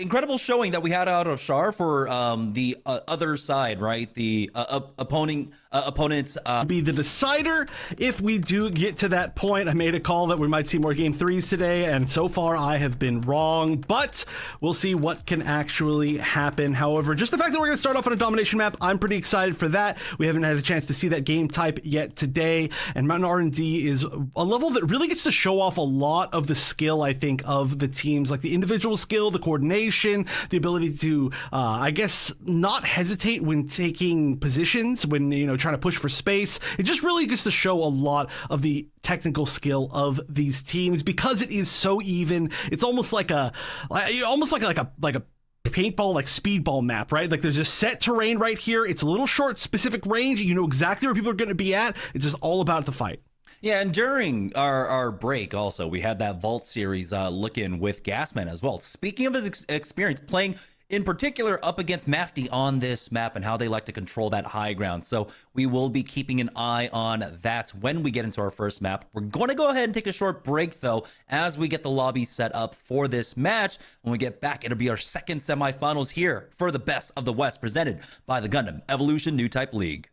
incredible showing that we had out of Shar for the other side, right? The opponents. Be the decider if we do get to that point. I made a call that we might see more game threes today, and so far I have been wrong, but we'll see what can actually happen. However, just the fact that we're going to start off on a domination map, I'm pretty excited for that. We haven't had a chance to see that game type yet today, and Mountain R&D is a level that really gets to show off a lot of the skill, I think, of the teams, like the individual skill, the coordination, the ability to, I guess, not hesitate when taking positions, when, you know, trying to push for space. It just really gets to show a lot of the technical skill of these teams because it is so even. It's almost like a paintball, like speedball map, right? Like there's a set terrain right here. It's a little short, specific range. You know exactly where people are going to be at. It's just all about the fight. Yeah, and during our break also, we had that Vault series looking with Gasman as well. Speaking of his experience playing in particular up against Mafty on this map and how they like to control that high ground. So we will be keeping an eye on that when we get into our first map. We're going to go ahead and take a short break, though, as we get the lobby set up for this match. When we get back, it'll be our second semifinals here for the Best of the West, presented by the Gundam Evolution New Type League.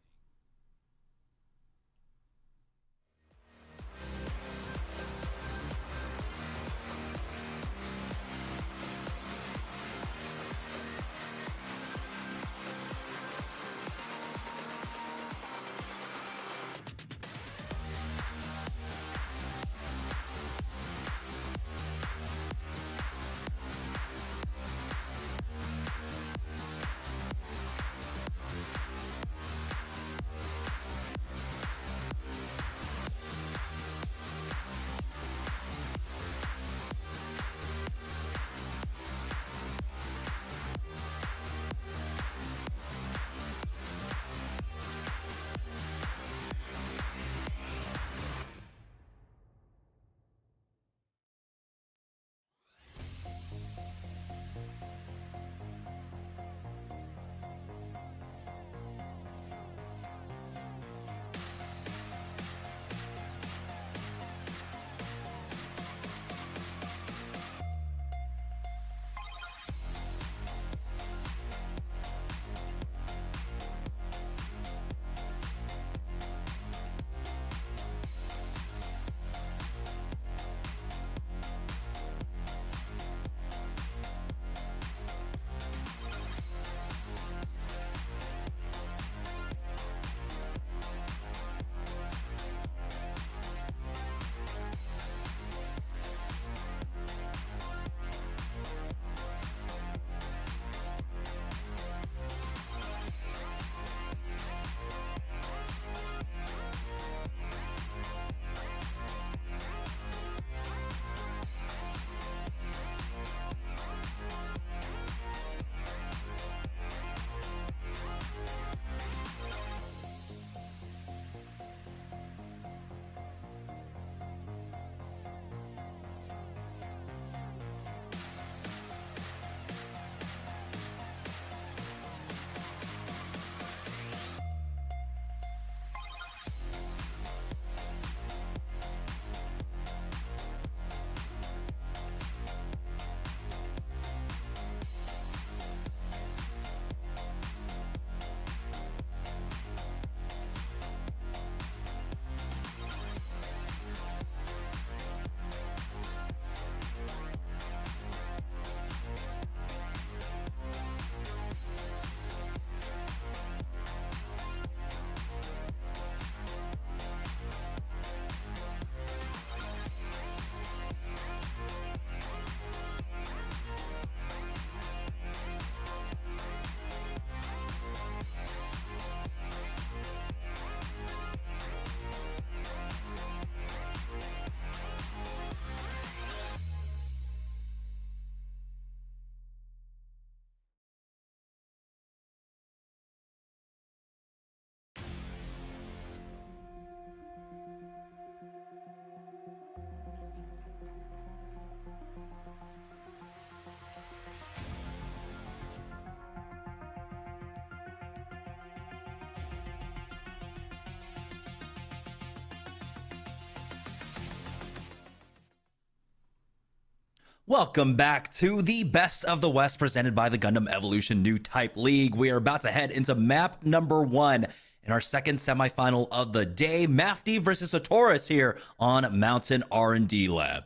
Welcome back to the Best of the West presented by the Gundam Evolution New Type League. We are about to head into map number 1 in our second semifinal of the day. Mafty versus Sotoras here on Mountain R&D Lab.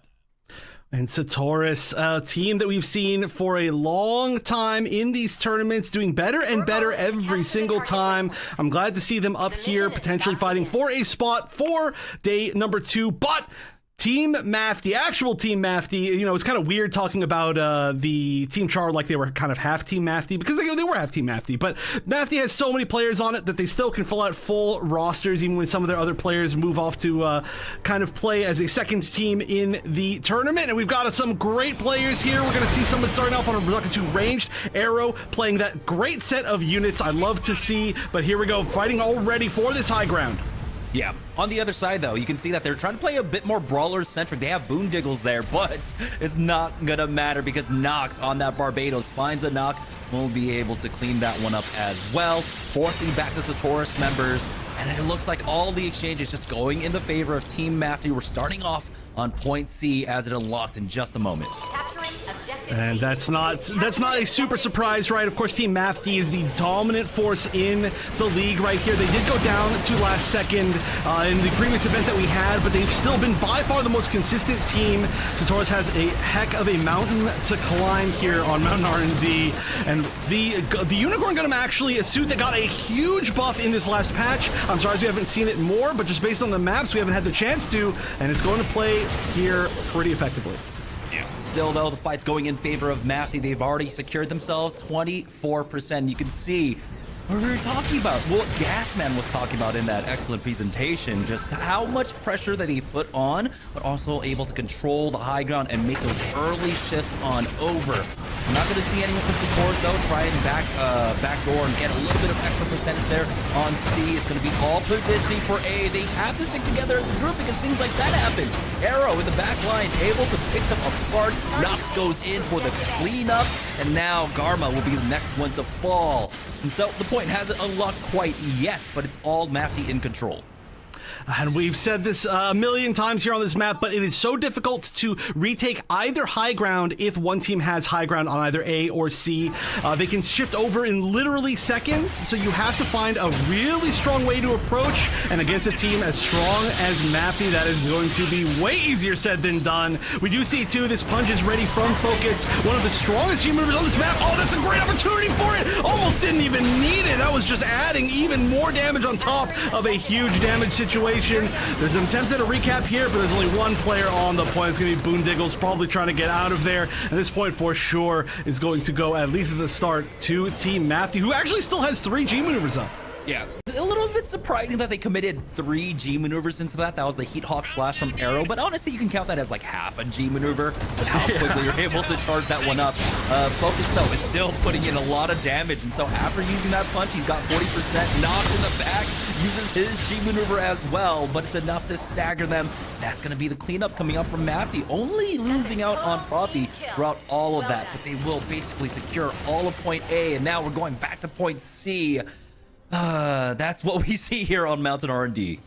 And Sotoras, a team that we've seen for a long time in these tournaments, doing better and better every single time. I'm glad to see them up here, potentially fighting for a spot for day number 2, but Team Mafty, actual Team Mafty, you know, it's kind of weird talking about the Team Char like they were kind of half Team Mafty, because they were half Team Mafty, but Mafty has so many players on it that they still can fill out full rosters, even when some of their other players move off to kind of play as a second team in the tournament. And we've got some great players here. We're going to see someone starting off on a Reductor 2 ranged, Arrow playing that great set of units I love to see, but here we go, fighting already for this high ground. Yeah, on the other side, though, you can see that they're trying to play a bit more brawler-centric. They have Boondiggles there, but it's not gonna matter because Nox on that Barbados finds a knock. Will be able to clean that one up as well, forcing back the Sotoras members. And it looks like all the exchange is just going in the favor of Team Mafty. We're starting off on point C as it unlocks in just a moment. And that's not a super surprise, right? Of course, Team Mafty is the dominant force in the league right here. They did go down to last second in the previous event that we had, but they've still been by far the most consistent team. Sotoras has a heck of a mountain to climb here on Mountain R&D, and the Unicorn Gundam actually a suit that got a huge buff in this last patch. I'm sorry we haven't seen it more, but just based on the maps, we haven't had the chance to, and it's going to play here pretty effectively. Yeah. Still, though, the fight's going in favor of Mafty. They've already secured themselves 24%. You can see what we were talking about, what Gasman was talking about in that excellent presentation, just how much pressure that he put on, but also able to control the high ground and make those early shifts on over. I'm not going to see anyone from support, though, try and backdoor and get a little bit of extra percentage there on C. It's going to be all positioning for A. They have to stick together as a group because things like that happen. Arrow in the back line, able to pick them apart. Nox goes in for the cleanup, and now Garma will be the next one to fall. And so the point hasn't unlocked quite yet, but it's all Mafty in control. And we've said this a million times here on this map, but it is so difficult to retake either high ground if one team has high ground on either A or C. They can shift over in literally seconds, so you have to find a really strong way to approach, and against a team as strong as Mafty, that is going to be way easier said than done. We do see, too, this punch is ready from focus, one of the strongest G movers on this map. Oh, that's a great opportunity for it! Almost didn't even need it. That was just adding even more damage on top of a huge damage situation. There's an attempt at a recap here, but there's only one player on the point. It's going to be Boondiggles, probably trying to get out of there. And this point for sure is going to go, at least at the start, to Team Mafty, who actually still has 3 G maneuvers up. Yeah, a little bit surprising that they committed 3 G maneuvers into that. That was the Heat Hawk slash from Arrow, but honestly, you can count that as like half a G maneuver with how quickly you're able to charge that one up. Focus, though, is still putting in a lot of damage, and so after using that punch, he's got 40% knocked in the back, uses his G maneuver as well, but it's enough to stagger them. That's going to be the cleanup coming up from Mafty, only losing out on Proppy throughout all of that, but they will basically secure all of point A, and now we're going back to point C. That's what we see here on Mountain R&D.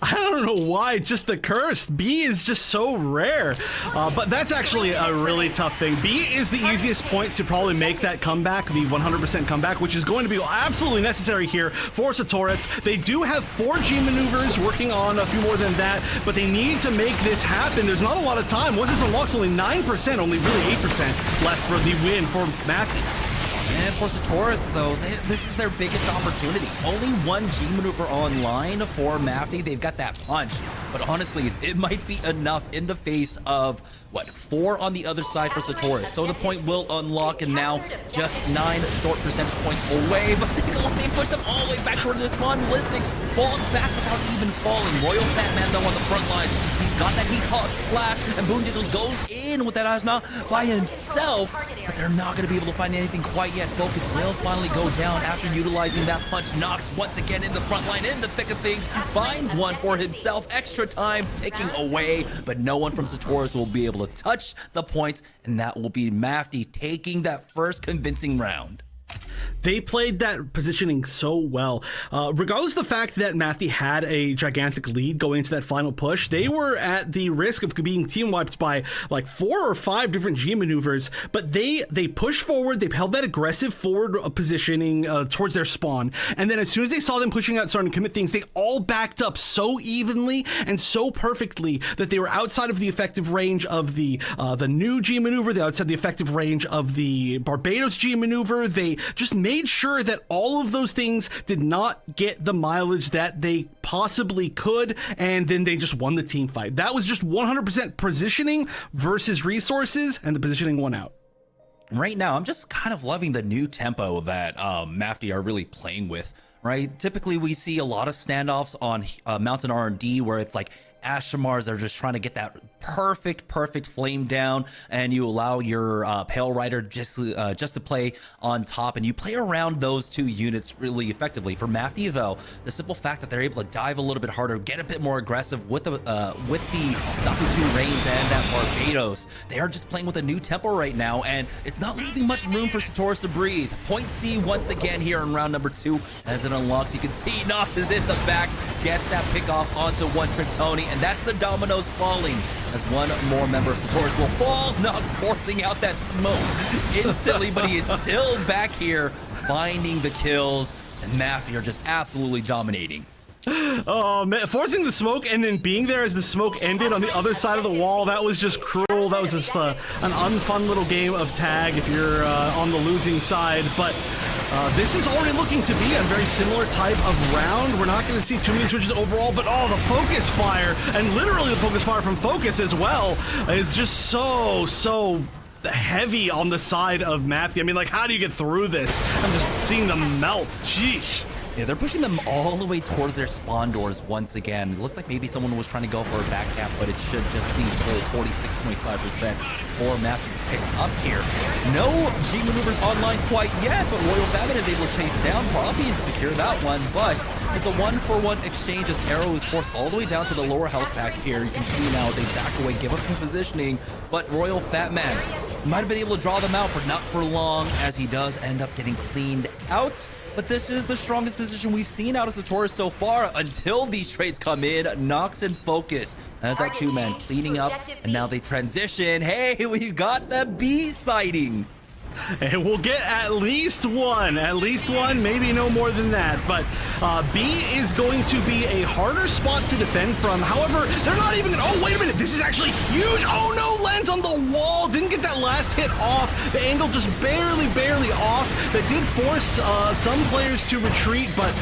I don't know why, just the curse. B is just so rare. But that's actually a really tough thing. B is the easiest point to probably make that comeback, the 100% comeback, which is going to be absolutely necessary here for Sotoras. They do have 4 G maneuvers, working on a few more than that, but they need to make this happen. There's not a lot of time. Once this unlocks, only 9%, only really 8% left for the win for Mafty. And for Sotoras, though, this is their biggest opportunity. Only 1 G maneuver online for Mafty. They've got that punch, but honestly, it might be enough in the face of, what, 4 on the other side for Sotoras. So the point will unlock, and now just 9 short percentage points away, but they put them all the way back towards the spawn. Ballistic falls back without even falling. Royal Fatman, though, on the front line. He's got that Heat Hawk slash, and Boondiggles goes in with that Asna by himself, but they're not going to be able to find anything quite yet. Focus will finally go down after utilizing that punch. Nox once again in the front line, in the thick of things, finds one for himself. Extra time ticking away, but no one from Sotoras will be able to touch the points, and that will be Mafty taking that first convincing round. They played that positioning so well. Regardless of the fact that Mafty had a gigantic lead going into that final push, they were at the risk of being team wiped by like 4 or 5 different G maneuvers, but they pushed forward, they held that aggressive forward positioning towards their spawn, and then as soon as they saw them pushing out, starting to commit things, they all backed up so evenly and so perfectly that they were outside of the effective range of the new G maneuver, they outside the effective range of the Barbados G maneuver. They just made sure that all of those things did not get the mileage that they possibly could, and then they just won the team fight. That was just 100% positioning versus resources, and the positioning won out. Right now, I'm just kind of loving the new tempo that Mafty are really playing with, right? Typically, we see a lot of standoffs on Mountain R&D where it's like Ashamars are just trying to get that perfect flame down, and you allow your Pale Rider just to play on top, and you play around those 2 units really effectively. For Mafty, though, the simple fact that they're able to dive a little bit harder, get a bit more aggressive with the Zaku 2 range and that Barbados, they are just playing with a new tempo right now, and it's not leaving much room for Sotoras to breathe. Point C once again here in round number 2 as it unlocks. You can see Nox is in the back, gets that pick off onto one trick Tony, and that's the dominoes falling as one more member of Sotoras will fall. Nox forcing out that smoke instantly, but he is still back here finding the kills, and Mafty are just absolutely dominating. Oh man, forcing the smoke and then being there as the smoke ended on the other side of the wall, that was just cruel. That was just an unfun little game of tag if you're on the losing side, but this is already looking to be a very similar type of round. We're not going to see too many switches overall, but oh, the focus fire, and literally the focus fire from Focus as well, is just so heavy on the side of Mafty. I mean, like, how do you get through this? I'm just seeing them melt. Jeez. Yeah, they're pushing them all the way towards their spawn doors once again. It looked like maybe someone was trying to go for a back cap, but it should just be 46.5% for Mafty to pick up here. No G maneuvers online quite yet, but Royal Famine is able to chase down Poppy and secure that one, but it's a 1-for-1 exchange as Arrow is forced all the way down to the lower health pack here. You can see now they back away, give up some positioning, but Royal Fatman might have been able to draw them out, but not for long, as he does end up getting cleaned out. But this is the strongest position we've seen out of Sotoras so far until these trades come in. Nox and Focus as that 2-man cleaning up, and now they transition. Hey, we got the B sighting. And we'll get at least one, maybe no more than that. But B is going to be a harder spot to defend from. However, they're not even, oh, wait a minute, this is actually huge. Oh no, lands on the wall, didn't get that last hit off. The angle just barely off. That did force some players to retreat, but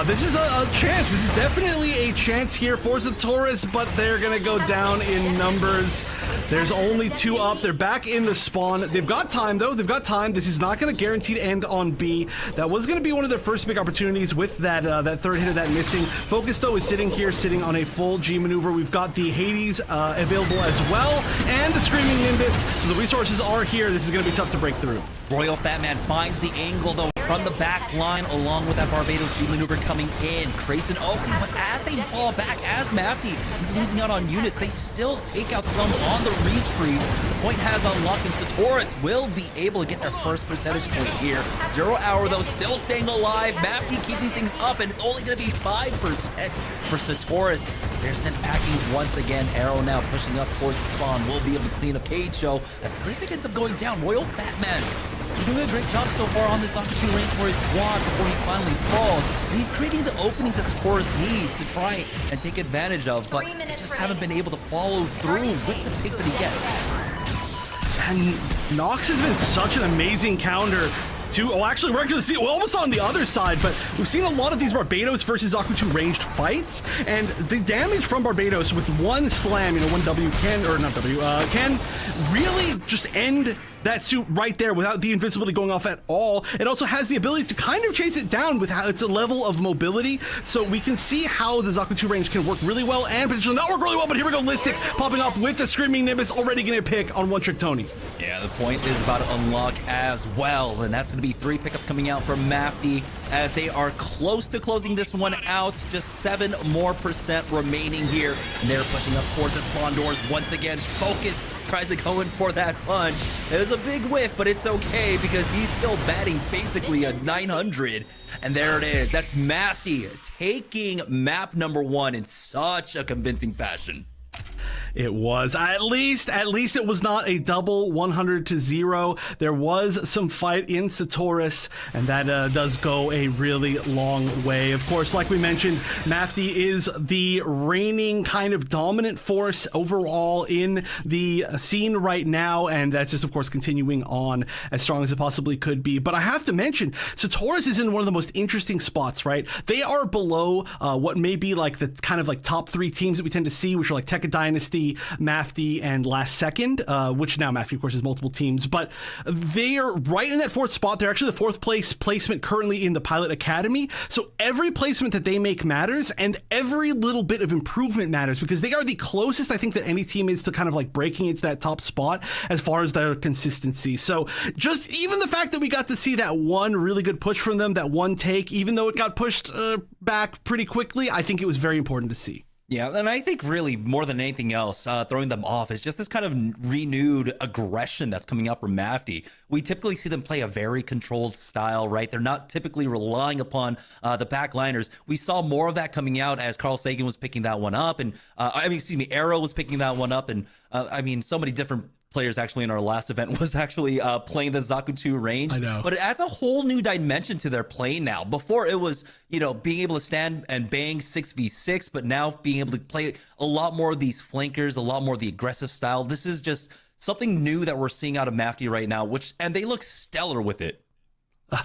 this is a chance. This is definitely a chance here for Sotoras, but they're gonna go down in numbers. There's only 2 up. They're back in the spawn. They've got time, though. They've got time. This is not going to guarantee to end on B. That was going to be one of their first big opportunities with that that third hit of that missing. Focus, though, is sitting on a full G maneuver. We've got the Hades available as well, and the Screaming Nimbus. So the resources are here. This is going to be tough to break through. Royal Fatman finds the angle, though, from the back line, along with that Barbados G maneuver coming in. Creates an opening, but as they fall back, as Mafty losing out on units, they still take out some on the retreat. Point has unlocked, and Sotoras will be able to get their first percentage point here. 0 Hour, though, still staying alive. Mafty keeping things up, and it's only going to be 5% for Sotoras. They're sent packing once again. Arrow now pushing up towards spawn. Will be able to clean up Cage Show as Listic ends up going down. Royal Fatman doing a great job so far on this opportunity range for his squad before he finally falls. And he's creating the openings that Sotoras needs to try and take advantage of, but they just haven't been able to follow through with the picks that he gets. And Nox has been such an amazing counter to, oh, actually, we're actually seeing, we're almost on the other side, but we've seen a lot of these Barbados versus Zaku 2 ranged fights, and the damage from Barbados with one slam, you know, one W can, or not W, can really just end that suit right there without the invincibility going off at all. It also has the ability to kind of chase it down with how it's a level of mobility, so we can see how the Zaku 2 range can work really well and potentially not work really well, but here we go, Listic popping off with the Screaming Nimbus, already getting a pick on one trick Tony. Yeah, the point is about to unlock as well, and that's going to be 3 pickups coming out from Mafty as they are close to closing this one out. Just 7% more remaining here, and they're pushing up towards the spawn doors once again. Focus tries to go in for that punch. It was a big whiff, but it's okay because he's still batting basically a 900. And there it is. That's Mafty taking map number 1 in such a convincing fashion. It was at least it was not a double 100-0. There was some fight in Sotoras, and that does go a really long way. Of course, like we mentioned, Mafty is the reigning kind of dominant force overall in the scene right now, and that's just, of course, continuing on as strong as it possibly could be. But I have to mention, Sotoras is in one of the most interesting spots, right? They are below what may be like the kind of like top 3 teams that we tend to see, which are like Tekka Dynasty, Mafty, and Last Second, which now Mafty, of course, is multiple teams, but they are right in that 4th spot. They're actually the 4th place placement currently in the Pilot Academy. So every placement that they make matters, and every little bit of improvement matters, because they are the closest, I think, that any team is to kind of like breaking into that top spot as far as their consistency. So just even the fact that we got to see that one really good push from them, that one take, even though it got pushed back pretty quickly, I think it was very important to see. Yeah, and I think really more than anything else, throwing them off is just this kind of renewed aggression that's coming out from Mafty. We typically see them play a very controlled style, right? They're not typically relying upon the backliners. We saw more of that coming out as Carl Sagan was picking that one up, and Arrow was picking that one up, and so many different players actually in our last event was actually playing the Zakutu range. I know. But it adds a whole new dimension to their play now. Before it was, being able to stand and bang 6v6, but now being able to play a lot more of these flankers, a lot more of the aggressive style. This is just something new that we're seeing out of Mafty right now, and they look stellar with it.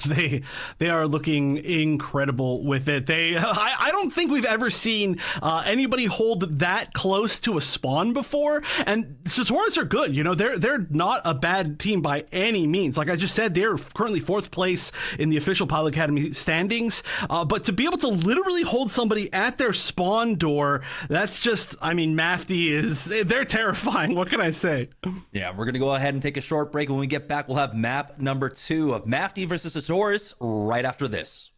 They are looking incredible with it. I don't think we've ever seen anybody hold that close to a spawn before. And Sotoras are good. They're not a bad team by any means. Like I just said, they're currently 4th place in the official Pilot Academy standings. But to be able to literally hold somebody at their spawn door, that's just, Mafty they're terrifying. What can I say? Yeah, we're going to go ahead and take a short break. When we get back, we'll have map number 2 of Mafty versus Sotoras right after this.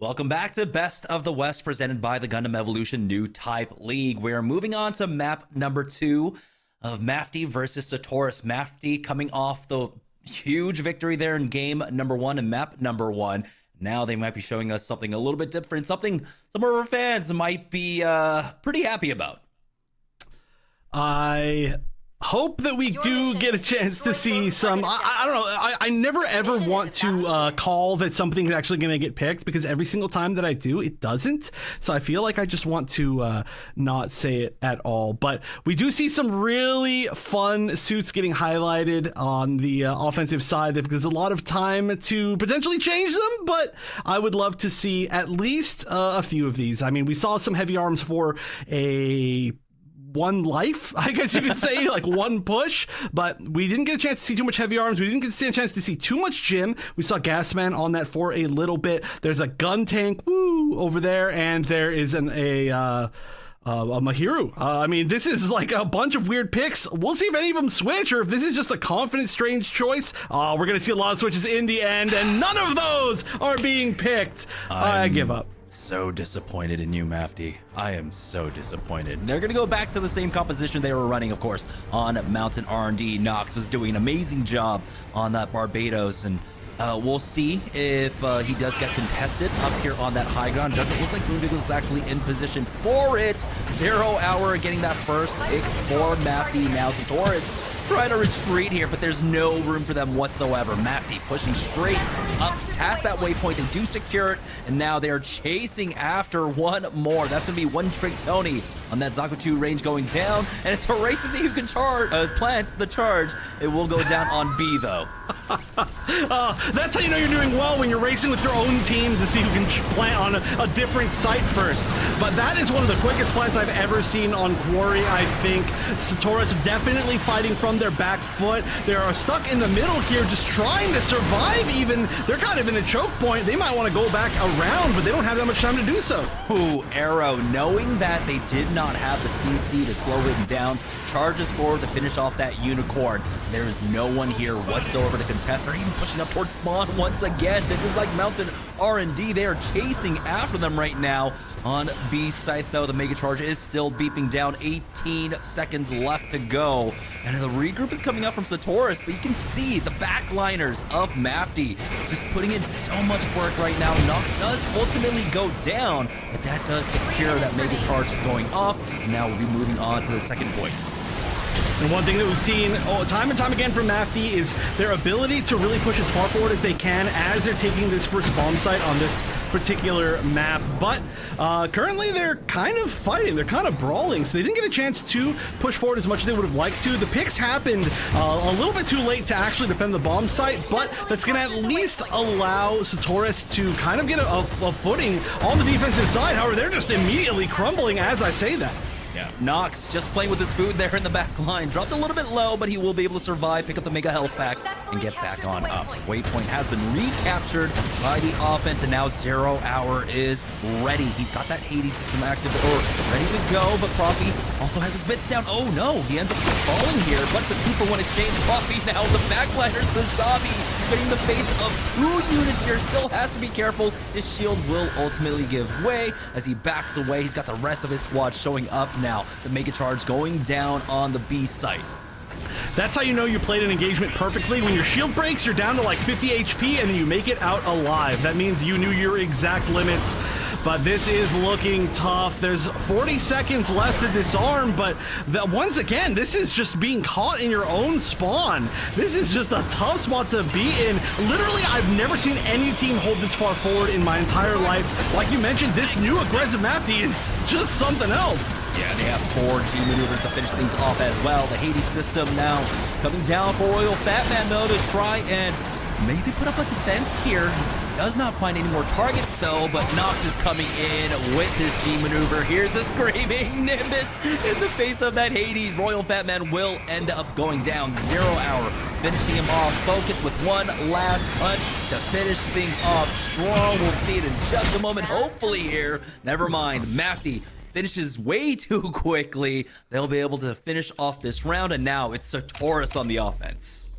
Welcome back to Best of the West, presented by the Gundam Evolution New Type League. We're moving on to map number 2 of Mafty versus Sotoras. Mafty coming off the huge victory there in game number 1 and map number 1. Now they might be showing us something a little bit different, something some of our fans might be pretty happy about. I hope that we do get a chance to see some. I don't know. I never ever want to call that something's actually going to get picked, because every single time that I do, it doesn't. So I feel like I just want to not say it at all. But we do see some really fun suits getting highlighted on the offensive side. There's a lot of time to potentially change them, but I would love to see at least a few of these. I mean, we saw some heavy arms for a one life, I guess you could say, like one push, but we didn't get a chance to see too much heavy arms. We didn't get a chance to see too much Jim. We saw Gasman on that for a little bit. There's a gun tank, woo, over there, and there is a Mahiru. I mean, this is like a bunch of weird picks. We'll see if any of them switch, or if this is just a confident, strange choice. We're going to see a lot of switches in the end, and none of those are being picked. I give up. So disappointed in you, Mafty. I am so disappointed. They're going to go back to the same composition they were running, of course, on Mountain R&D. Nox was doing an amazing job on that Barbados, and we'll see if he does get contested up here on that high ground. Doesn't look like Moondiggle is actually in position for it. 0 Hour getting that first pick for Mafty. Now Sotoras trying to retreat here, but there's no room for them whatsoever. Mafty pushing straight up past that waypoint. They do secure it, and now they're chasing after one more. That's going to be one Trick Tony on that Zaku 2 range going down, and it's a race to see who can plant the charge. It will go down on B, though. That's how you know you're doing well, when you're racing with your own team to see who can plant on a different site first. But that is one of the quickest plants I've ever seen on Quarry, I think. Sotoras definitely fighting from their back foot. They are stuck in the middle here, just trying to survive even. They're kind of in a choke point. They might want to go back around, but they don't have that much time to do so. Ooh, Arrow, knowing that they did not have the CC to slow him down, charges forward to finish off that Unicorn. There is no one here whatsoever to contest. They're even pushing up towards spawn once again. This is like Mountain R&D. They are chasing after them right now. On B site, though, the Mega Charge is still beeping down. 18 seconds left to go. And the regroup is coming up from Sotoras, but you can see the backliners of Mafty just putting in so much work right now. Nox does ultimately go down, but that does secure that Mega Charge going off. And now we'll be moving on to the second point. And one thing that we've seen time and time again from Mafty is their ability to really push as far forward as they can as they're taking this first bomb site on this particular map. But currently they're kind of fighting, they're kind of brawling, so they didn't get a chance to push forward as much as they would have liked to. The picks happened a little bit too late to actually defend the bomb site, but that's going to at least allow Sotoras to kind of get a footing on the defensive side. However, they're just immediately crumbling as I say that. Yeah, Nox just playing with his food there in the back line. Dropped a little bit low, but he will be able to survive, pick up the Mega Health Pack, and get back on up. Waypoint has been recaptured by the offense, and now 0 Hour is ready. He's got that Hades system active, or ready to go, but Proppy also has his bits down. Oh no, he ends up falling here, but the 2-for-1 exchange. Proppy now, the backliner, Sazabi, getting the face of 2 units here. Still has to be careful. His shield will ultimately give way as he backs away. He's got the rest of his squad showing up now. The Mega Charge going down on the B site. That's how you know you played an engagement perfectly. When your shield breaks, you're down to like 50 HP and then you make it out alive. That means you knew your exact limits. But this is looking tough. There's 40 seconds left to disarm, but once again, this is just being caught in your own spawn. This is just a tough spot to be in. Literally, I've never seen any team hold this far forward in my entire life. Like you mentioned, this new aggressive Mafty is just something else. Yeah, they have 4 G maneuvers to finish things off as well. The Hades system now coming down for Royal Fatman, though, to try and maybe put up a defense here. Does not find any more targets, though, but Nox is coming in with his G maneuver. Here's the screaming Nimbus in the face of that Hades. Royal Fatman will end up going down. 0 Hour finishing him off. Focus with one last punch to finish things off strong. We'll see it in just a moment, hopefully here. Never mind. Mafty finishes way too quickly. They'll be able to finish off this round, and now it's Sotoras on the offense.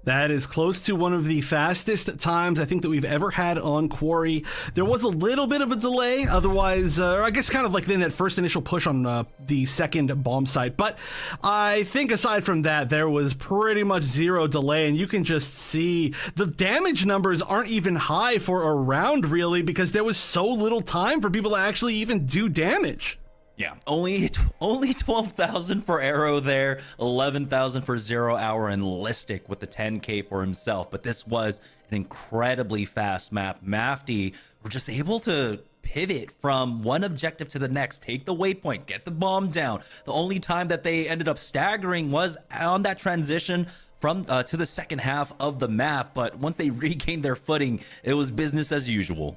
That is close to one of the fastest times I think that we've ever had on Quarry. There was a little bit of a delay, otherwise, I guess kind of like in that first initial push on the second bomb site. But I think aside from that, there was pretty much zero delay, and you can just see the damage numbers aren't even high for a round, really, because there was so little time for people to actually even do damage. Yeah, only 12,000 for Arrow there, 11,000 for 0 Hour and Listic with the 10K for himself. But this was an incredibly fast map. Mafty were just able to pivot from one objective to the next, take the waypoint, get the bomb down. The only time that they ended up staggering was on that transition from to the second half of the map. But once they regained their footing, it was business as usual.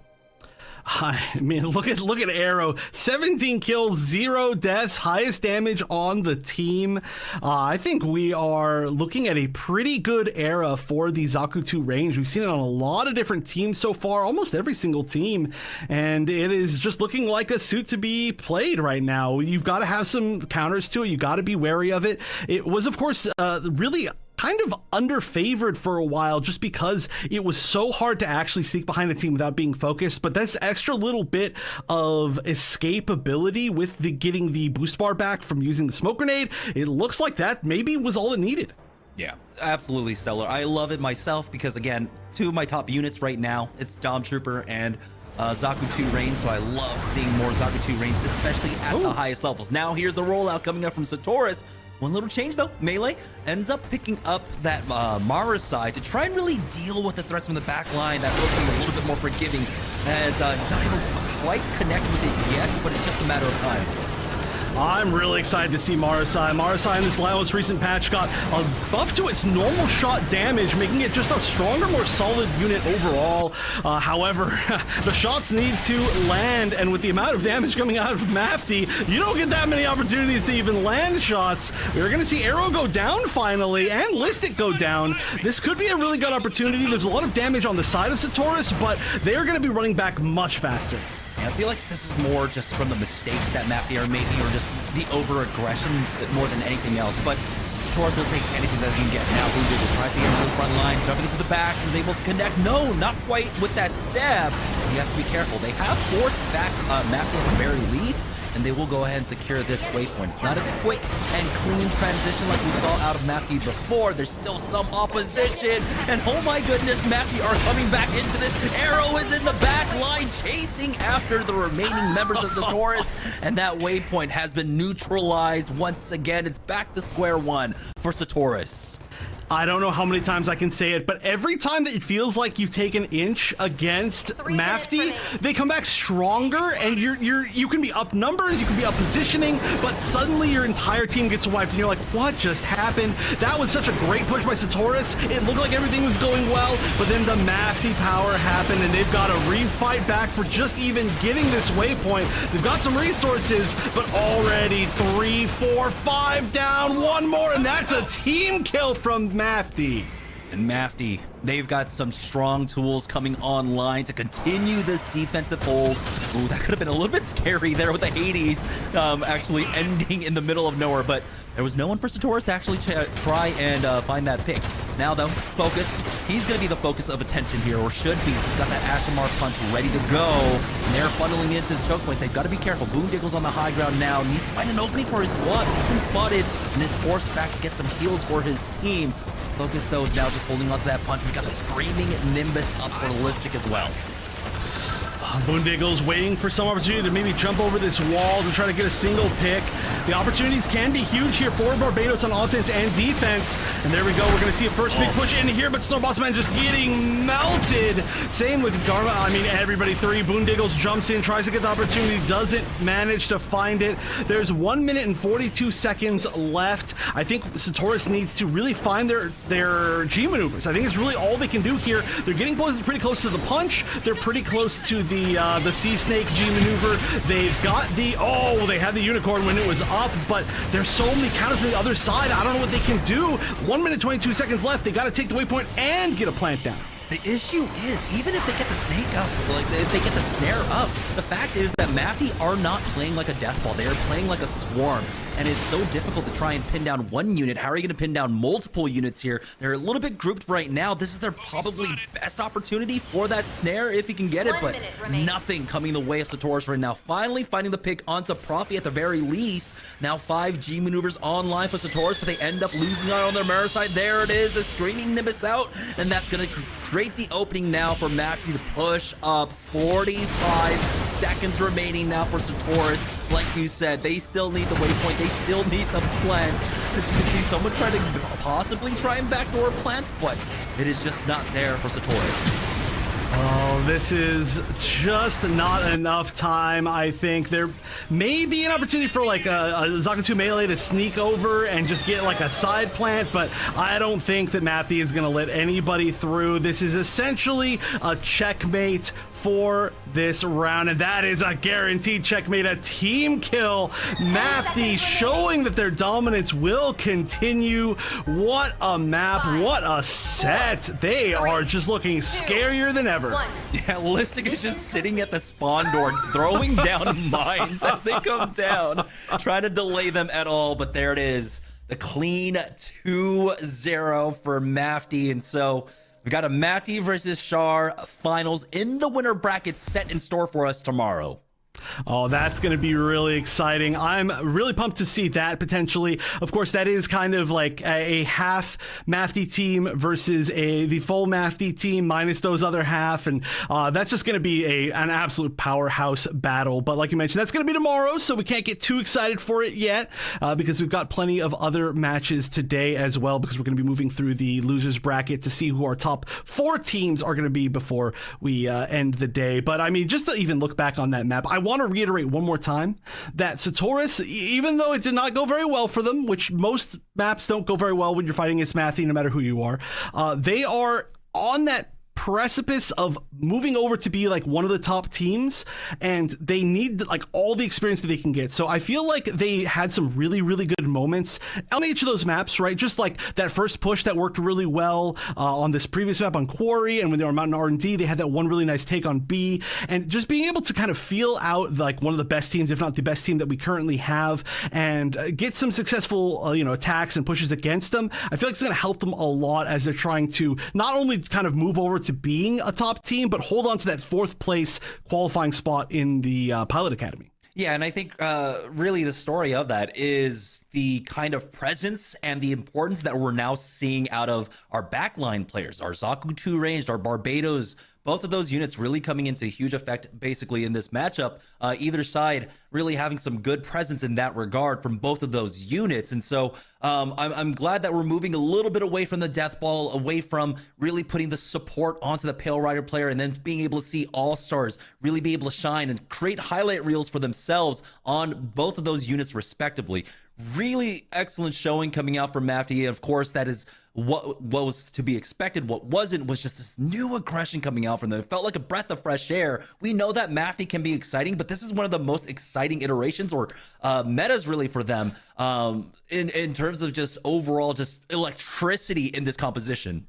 I mean, look at Arrow. 17 kills, 0 deaths, highest damage on the team. I think we are looking at a pretty good era for the Zaku 2 range. We've seen it on a lot of different teams so far, almost every single team, and it is just looking like a suit to be played right now. You've got to have some counters to it. You got to be wary of it. It was, of course, really kind of underfavored for a while just because it was so hard to actually sneak behind the team without being focused. But this extra little bit of escapability with getting the boost bar back from using the smoke grenade, it looks like that maybe was all it needed. Yeah, absolutely stellar. I love it myself because, again, two of my top units right now, it's Dom Trooper and Zaku 2 range, so I love seeing more Zaku 2 range, especially at the highest levels. Now here's the rollout coming up from Sotoras. One little change though, Melee ends up picking up that Mara side to try and really deal with the threats from the back line that will be a little bit more forgiving, as he's not able to quite connect with it yet, but it's just a matter of time. I'm really excited to see Marasai. Marasai in this most recent patch got a buff to its normal shot damage, making it just a stronger, more solid unit overall. However, the shots need to land, and with the amount of damage coming out of Mafty, you don't get that many opportunities to even land shots. We're going to see Arrow go down finally, and Listic go down. This could be a really good opportunity. There's a lot of damage on the side of Sotoras, but they're going to be running back much faster. I feel like this is more just from the mistakes that Mafty are making, or just the over-aggression more than anything else. But Sotoras will take anything that he can get. Now Boondiggle tries to get into the front line, jumping into the back, is able to connect. No, not quite with that stab. You have to be careful. They have forced back Mafty at the very least, and they will go ahead and secure this waypoint. It's not a quick and clean transition like we saw out of Mafty before. There's still some opposition, and oh my goodness, Mafty are coming back into this. Arrow is in the back line chasing after the remaining members of Sotoras, and that waypoint has been neutralized once again. It's back to square one for Sotoras. I don't know how many times I can say it, but every time that it feels like you take an inch against Mafty, they come back stronger, and you can be up numbers, you can be up positioning, but suddenly your entire team gets wiped, and you're like, what just happened? That was such a great push by Sotoras. It looked like everything was going well, but then the Mafty power happened, and they've got to refight back for just even getting this waypoint. They've got some resources, but already 3, 4, 5 down, one more, and that's a team kill from Mafty. And Mafty, they've got some strong tools coming online to continue this defensive hold. Ooh, that could have been a little bit scary there with the Hades actually ending in the middle of nowhere, but there was no one for Sotoras to actually try and find that pick. Now though, focus. He's going to be the focus of attention here, or should be. He's got that Ashamar punch ready to go, and they're funneling into the choke point. They've got to be careful. Boondiggle's on the high ground now. Needs to find an opening for his squad. He's been spotted and is forced back to get some heals for his team. Focus, though, is now just holding on to that punch. We've got a screaming Nimbus up for Listic as well. Boondiggle's waiting for some opportunity to maybe jump over this wall to try to get a single pick. The opportunities can be huge here for Barbados on offense and defense. And there we go. We're going to see a first big push in here, but Snowbossman just getting melted. Same with Garma. I mean, everybody three. Boondiggles jumps in, tries to get the opportunity, doesn't manage to find it. There's 1 minute and 42 seconds left. I think Sotoras needs to really find their G maneuvers. I think it's really all they can do here. They're getting pretty close to the punch. They're pretty close to the Sea Snake G maneuver. They've got they had the unicorn when it was up, but there's so many counters on the other side. I don't know what they can do. 1 minute 22 seconds left. They got to take the waypoint and get a plant down. The issue is, even if they get the snake up, like if they get the snare up, the fact is that Mafty are not playing like a death ball. They are playing like a swarm, and it's so difficult to try and pin down one unit. How are you going to pin down multiple units here? They're a little bit grouped right now. This is their probably best opportunity for that snare if he can get it, but nothing coming the way of Sotoras right now. Finally finding the pick onto Profi at the very least. Now 5G maneuvers online for Sotoras, but they end up losing out on their mirror side. There it is, the Screaming Nimbus out, and that's going to create the opening now for Mafty to push up. 45 seconds remaining now for Sotoras. Like you said, they still need the waypoint. They still need the plants. As you can see, someone trying to possibly try and backdoor plants, but it is just not there for Sotoras. Oh, this is just not enough time. I think there may be an opportunity for like a Zakutu melee to sneak over and just get like a side plant, but I don't think that Mafty is going to let anybody through. This is essentially a checkmate for this round, and that is a guaranteed checkmate, a team kill. Mafty showing that their dominance will continue. What a map, what a set. They are just looking scarier than ever. Yeah, Listic is just sitting at the spawn door, throwing down mines as they come down, trying to delay them at all, but there it is. The clean 2-0 for Mafty, and so we got a Mafty versus Char finals in the winner bracket set in store for us tomorrow. Oh, that's going to be really exciting. I'm really pumped to see that potentially. Of course, that is kind of like a half Mafty team versus the full Mafty team minus those other half. And that's just going to be an absolute powerhouse battle. But like you mentioned, that's going to be tomorrow, so we can't get too excited for it yet because we've got plenty of other matches today as well, because we're going to be moving through the losers bracket to see who our top 4 teams are going to be before we end the day. But I mean, just to even look back on that map, I want to reiterate one more time that Sotoras, even though it did not go very well for them, which most maps don't go very well when you're fighting against Mafty, no matter who you are, they are on that precipice of moving over to be like one of the top teams, and they need like all the experience that they can get. So I feel like they had some really, really good moments on each of those maps, right? Just like that first push that worked really well on this previous map on Quarry, and when they were on R&D, they had that one really nice take on B, and just being able to kind of feel out like one of the best teams, if not the best team that we currently have, and get some successful attacks and pushes against them. I feel like it's going to help them a lot as they're trying to not only kind of move over to being a top team, but hold on to that 4th place qualifying spot in the Pilot Academy. Yeah, and I think really the story of that is the kind of presence and the importance that we're now seeing out of our backline players, our Zakutu ranged, our Barbados. Both of those units really coming into huge effect basically in this matchup. Either side really having some good presence in that regard from both of those units. And so I'm glad that we're moving a little bit away from the death ball, away from really putting the support onto the Pale Rider player, and then being able to see all-stars really be able to shine and create highlight reels for themselves on both of those units respectively. Really excellent showing coming out from Mafty. Of course, that is what was to be expected. What wasn't was just this new aggression coming out from them. It felt like a breath of fresh air. We know that Mafty can be exciting, but this is one of the most exciting iterations or metas really for them in terms of just overall just electricity in this composition.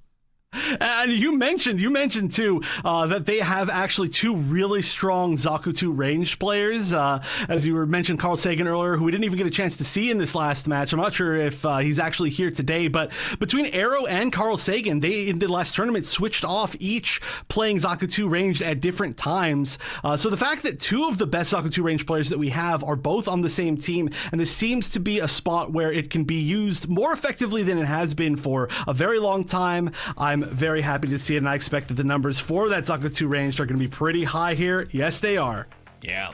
And you mentioned too that they have actually 2 really strong Zakutu ranged players. As you were mentioned, Carl Sagan earlier, who we didn't even get a chance to see in this last match. I'm not sure if he's actually here today, but between Arrow and Carl Sagan, they in the last tournament switched off, each playing Zakutu ranged at different times. So the fact that 2 of the best Zakutu ranged players that we have are both on the same team, and this seems to be a spot where it can be used more effectively than it has been for a very long time. I'm very happy to see it, and I expect that the numbers for that Zakutu range are going to be pretty high here. Yes, they are. Yeah.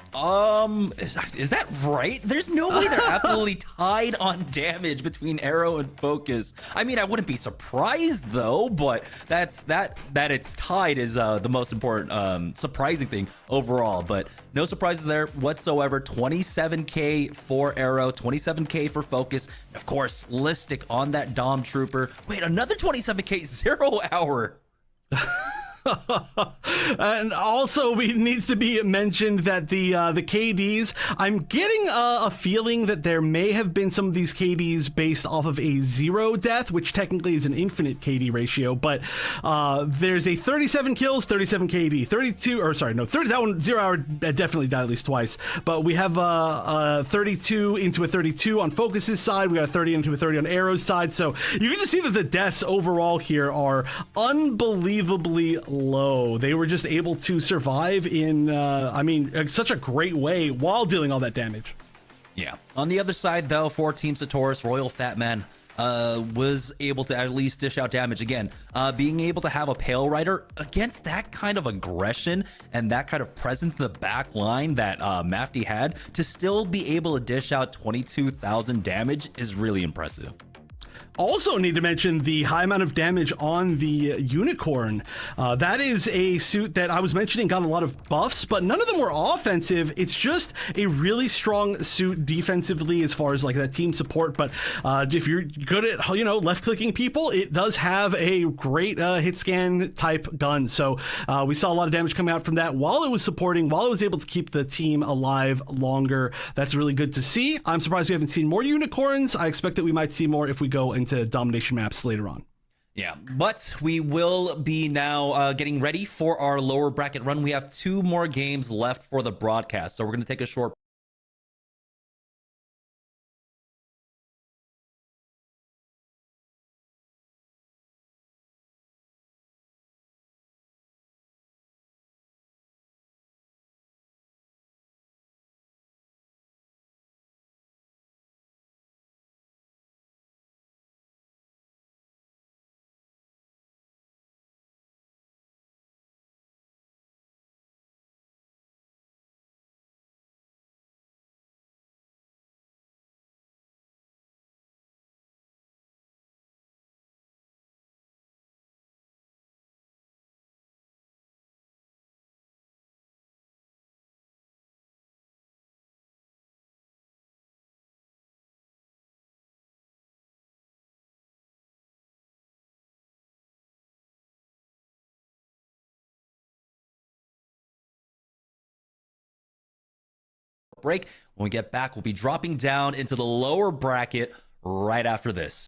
Is that right? There's no way they're absolutely tied on damage between Arrow and Focus. I mean, I wouldn't be surprised though, but that it's tied is the most important surprising thing overall. But no surprises there whatsoever. 27k for Arrow, 27k for Focus, and of course Listic on that Dom Trooper. Wait, another 27k 0 hour. And also, it needs to be mentioned that the KDs, I'm getting a feeling that there may have been some of these KDs based off of a 0 death, which technically is an infinite KD ratio, but there's a 37 kills, 37 KD, 32, or sorry, no, 30, that one, 0 hour definitely died at least twice, but we have a 32 into a 32 on Focus's side, we got a 30 into a 30 on Arrow's side, so you can just see that the deaths overall here are unbelievably low. They were just able to survive in, such a great way while dealing all that damage. Yeah. On the other side, though, for Team Sotoras, Royal Fatman was able to at least dish out damage again. Being able to have a Pale Rider against that kind of aggression and that kind of presence in the back line that Mafty had, to still be able to dish out 22,000 damage is really impressive. Also need to mention the high amount of damage on the Unicorn. That is a suit that I was mentioning got a lot of buffs, but none of them were offensive. It's just a really strong suit defensively as far as like that team support. But if you're good at, left clicking people, it does have a great hit scan type gun. So we saw a lot of damage coming out from that while it was supporting, while it was able to keep the team alive longer. That's really good to see. I'm surprised we haven't seen more Unicorns. I expect that we might see more if we go into domination maps later on. Yeah, but we will be now getting ready for our lower bracket run. We have 2 more games left for the broadcast, so we're going to take a short break. When we get back, we'll be dropping down into the lower bracket right after this.